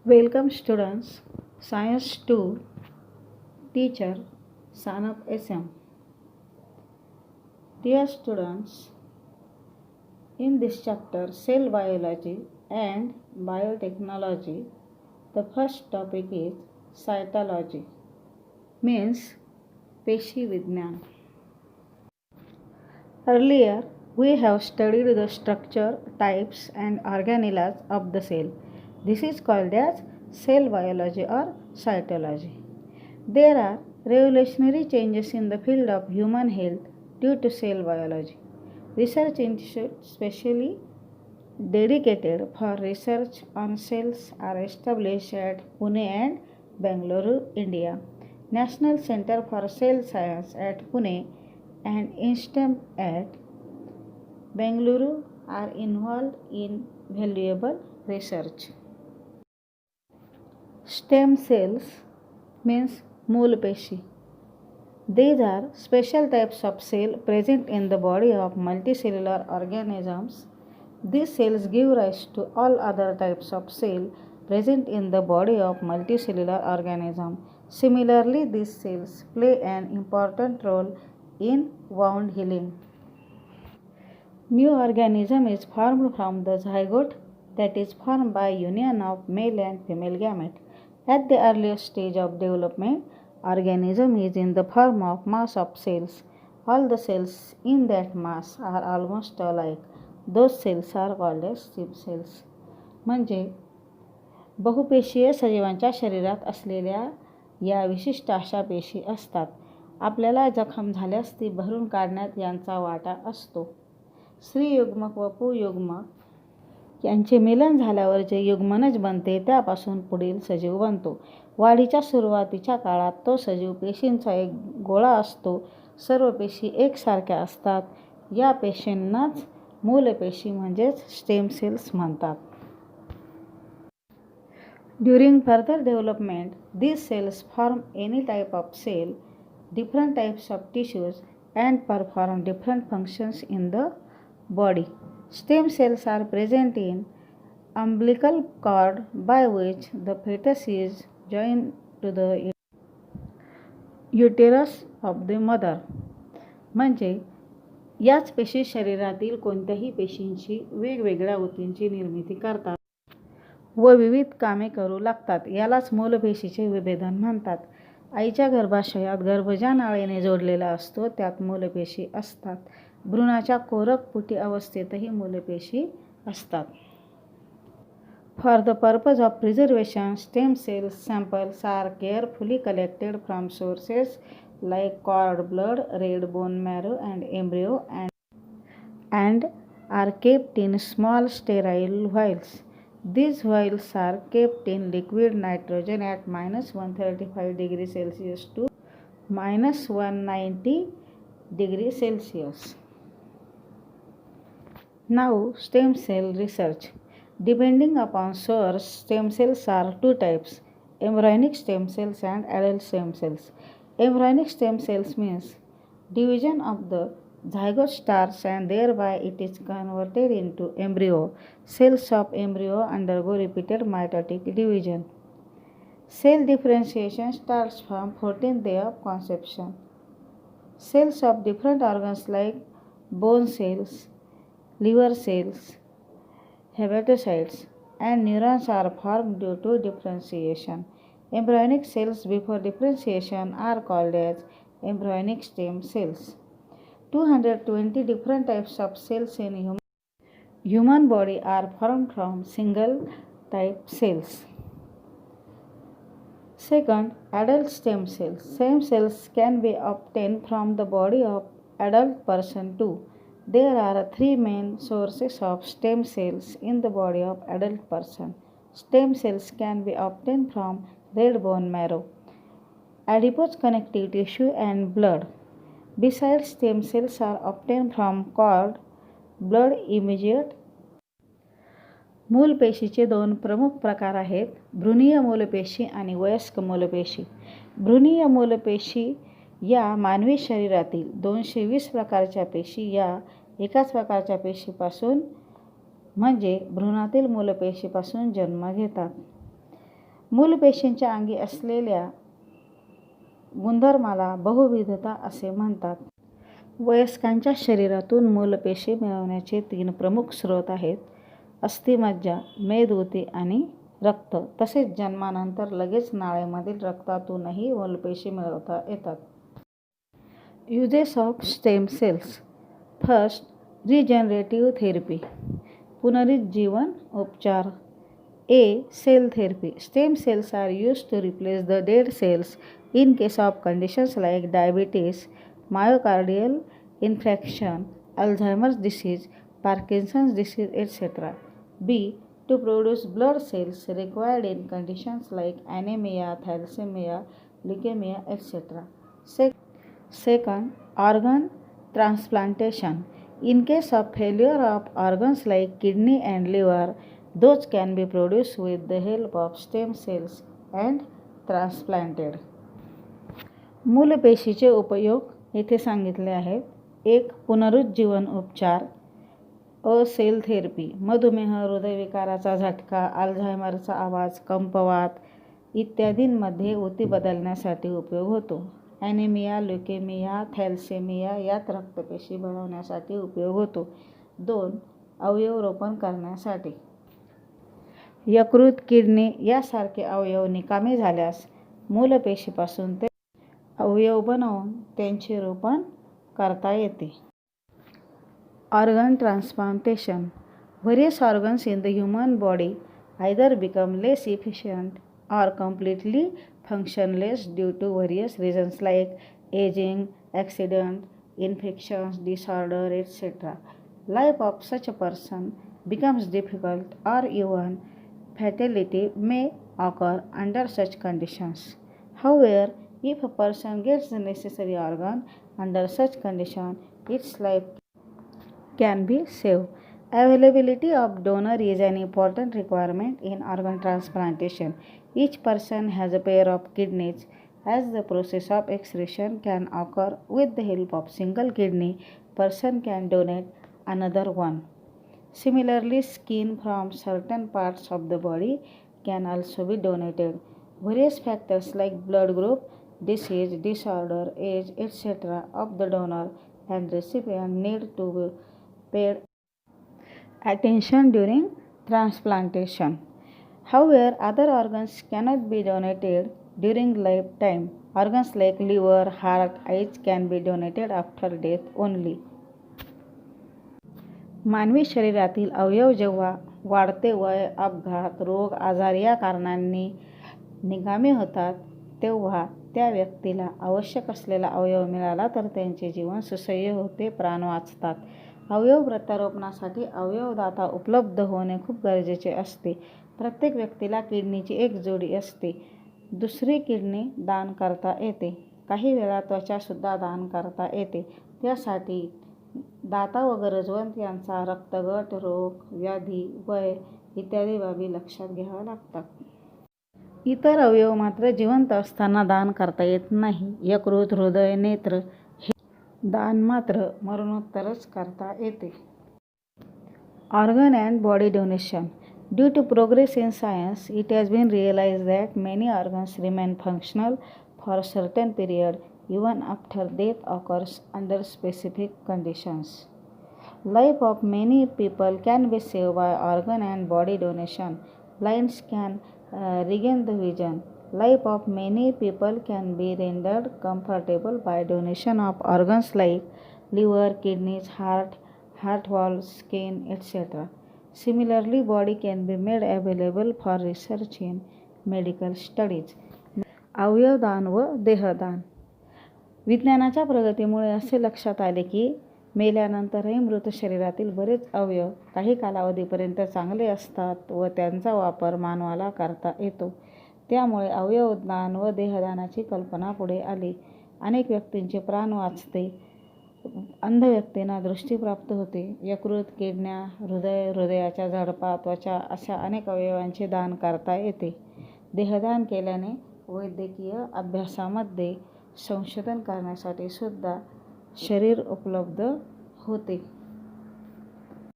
Welcome students, Science 2, Teacher, Sanap SM. Dear students, in this chapter Cell Biology and Biotechnology, the first topic is cytology, means Peshi Vignan. Earlier, we have studied the structure, types and organelles of the cell. This is called as cell biology or cytology. There are revolutionary changes in the field of human health due to cell biology. Research institutes specially dedicated for research on cells are established at Pune and Bangalore, India. National Center for Cell Science at Pune and INSTEM at Bangalore are involved in valuable research. Stem cells means मूल पेशी. These are special types of cell present in the body of multicellular organisms. These cells give rise to all other types of cell present in the body of multicellular organism. Similarly, these cells play an important role in wound healing. New organism is formed from the zygote, that is formed by union of male and female gamete. At the earliest stage of development, organism is in the form of mass of cells. All the cells in that mass are almost alike. Those cells are called as stem cells. म्हणजे बहुपेशीय सजीवांच्या शरीरात असलेल्या या विशिष्ट अशा पेशी असतात. आपल्याला जखम झाल्यास ती भरून काढण्यात यांचा वाटा असतो. स्त्रीयुग्मक व पुंयुग्मक यांचे मिलन झाल्यावर जे युग्मनज बनते त्यापासून पुढील सजीव बनतो. वाढीच्या सुरुवातीच्या काळात तो सजीव पेशींचा एक गोळा असतो. सर्व पेशी एकसारख्या असतात. या पेशींनाच मूलपेशी म्हणजेच स्टेम सेल्स म्हणतात. During further development, these cells form any type of cell, different types of tissues and perform different functions in the body. Stem cells are present in umbilical cord by which the fetus is joined to the uterus of the mother. म्हणजे याच पेशी शरीरातील कोणत्याही पेशींची वेगवेगळ्या ऊतींची निर्मिती करतात व विविध कामे करू लागतात. यालाच मूलपेशीचे विभेदन म्हणतात. आईच्या गर्भाशयात गर्भ ज्या नाळेने जोडलेला असतो त्यात मूलपेशी असतात. भ्रूणाच्या कोरक पुटी अवस्थेतही मूलपेशी असतात. For the purpose of preservation, stem cells samples are carefully collected from sources like cord blood, red bone marrow and embryo and are kept in small sterile vials. These vials are kept in liquid nitrogen at -135 degrees Celsius to -190 degrees Celsius. Now, stem cell research. Depending upon source, stem cells are two types: embryonic stem cells and adult stem cells. Embryonic stem cells means division of the zygote starts and thereby it is converted into embryo. Cells of embryo undergo repeated mitotic division. Cell differentiation starts from 14th day of conception. Cells of different organs like bone cells, liver cells, hepatocytes and neurons are formed due to differentiation. Embryonic cells before differentiation are called as embryonic stem cells. 220 different types of cells in human body are formed from single type cells. Second, adult stem cells. Stem cells can be obtained from the body of adult person too. There are three main sources of stem cells in the body of adult person. Stem cells can be obtained from red bone marrow, adipose connective tissue and blood. Besides, stem cells are obtained from cord blood immediate. मूलपेशीचे दोन प्रमुख प्रकार आहेत: भ्रूणीय मूलपेशी आणि वयस्क मूलपेशी. भ्रूणीय मूलपेशी या मानवी शरीरातील 220 प्रकारच्या पेशी या एकाच प्रकारच्या पेशीपासून म्हणजे भ्रूणातील मूलपेशीपासून जन्म घेतात. मूलपेशींच्या अंगी असलेल्या गुणधर्माला बहुविधता असे म्हणतात. वयस्कांच्या शरीरातून मूलपेशी मिळवण्याचे 3 प्रमुख स्रोत आहेत: अस्थिमज्जा, मेदऊती आणि रक्त. तसेच जन्मानंतर लगेच नाळेमधील रक्तातूनही मूलपेशी मिळवता येतात. Uses of stem cells. First, regenerative therapy. पुनरुज्जीवन उपचार. A. Cell therapy. Stem cells are used to replace the dead cells in case of conditions like diabetes, myocardial infarction, Alzheimer's disease, Parkinson's disease, etc. B. To produce blood cells required in conditions like anemia, thalassemia, leukemia, etc. Second, organ transplantation. In case of failure of organs like kidney and liver, those can be produced with the help of stem cells and transplanted. मूलपेशीचे उपयोग येथे सांगितले आहेत. 1. पुनरुज्जीवन उपचार. अ. Cell therapy. मधुमेह, हृदयविकाराचा झटका, अल्झायमरचा आवाज, कंपवात इत्यादींमध्ये ऊती बदलण्यासाठी उपयोग होतो. ॲनेमिया, ल्युकेमिया, थॅलेसेमिया यात रक्तपेशी बनवण्यासाठी उपयोग होतो. 2. अवयवरोपण करण्यासाठी. यकृत, किडनी यासारखे अवयव निकामी झाल्यास मूलपेशीपासून ते अवयव बनवून त्यांचे रोपण करता येते. Organ transplantation. Various organs in the human body either become less efficient or completely functionless due to various reasons like aging, accident, infections, disorder, etc. Life of such a person becomes difficult or even fatality may occur under such conditions. However, if a person gets the necessary organ under such condition, its life can be saved. Availability of donor is an important requirement in organ transplantation. Each person has a pair of kidneys, as the process of extraction can occur with the help of single kidney. Person can donate another one. Similarly, skin from certain parts of the body can also be donated. Various factors like blood group, disease, disorder, age, etc. of the donor and recipient need to be paid attention during transplantation. However, other organs cannot be donated during lifetime. Organs like liver, heart, eyes can be donated after death only. मानवी शरीरातील अवयव जेव्हा वाढते वय, अपघात, रोग, आजार या कारणांनी निकामी होतात, तेव्हा त्या व्यक्तीला आवश्यक असलेला अवयव मिळाला तर त्यांचे जीवन सुसह्य होते, प्राण वाचतात. अवयव प्रत्यारोपणासाठी अवयवदाता उपलब्ध होणे खूप गरजेचे असते. प्रत्येक व्यक्तीला किडनीची एक जोडी असते. दुसरी किडनी दान करता येते. काही वेळा त्वचासुद्धा दान करता येते. त्यासाठी दाता व गरजवंत यांचा रक्तगट, रोग, व्याधी, वय इत्यादी बाबी लक्षात घ्याव्या लागतात. इतर अवयव मात्र जिवंत असताना दान करता येत नाही. यकृत, हृदय, नेत्र हे दान मात्र मरणोत्तरच करता येते. Organ and body donation. Due to progress in science, it has been realized that many organs remain functional for a certain period even after death occurs under specific conditions. Life of many people can be saved by organ and body donation. Blinds can regain the vision. Life of many people can be rendered comfortable by donation of organs like liver, kidneys, heart valve, skin, etc. Similarly, body can be made available for research in medical studies. अवयवदान व देहदान. विज्ञानाच्या प्रगतीमुळे असे लक्षात आले की मेल्यानंतरही मृत शरीरातील बरेच अवयव काही कालावधीपर्यंत चांगले असतात व त्यांचा वापर मानवाला करता येतो. त्यामुळे अवयवदान व देहदानाची कल्पना पुढे आली. अनेक व्यक्तींचे प्राण वाचते. अंध व्यक्तींना दृष्टी प्राप्त होते. यकृत, किडन्या, हृदय, हृदयाच्या झडपा, त्वचा अशा अनेक अवयवांचे दान करता येते. देहदान केल्याने वैद्यकीय अभ्यासामध्ये संशोधन करण्यासाठी सुद्धा शरीर उपलब्ध होते.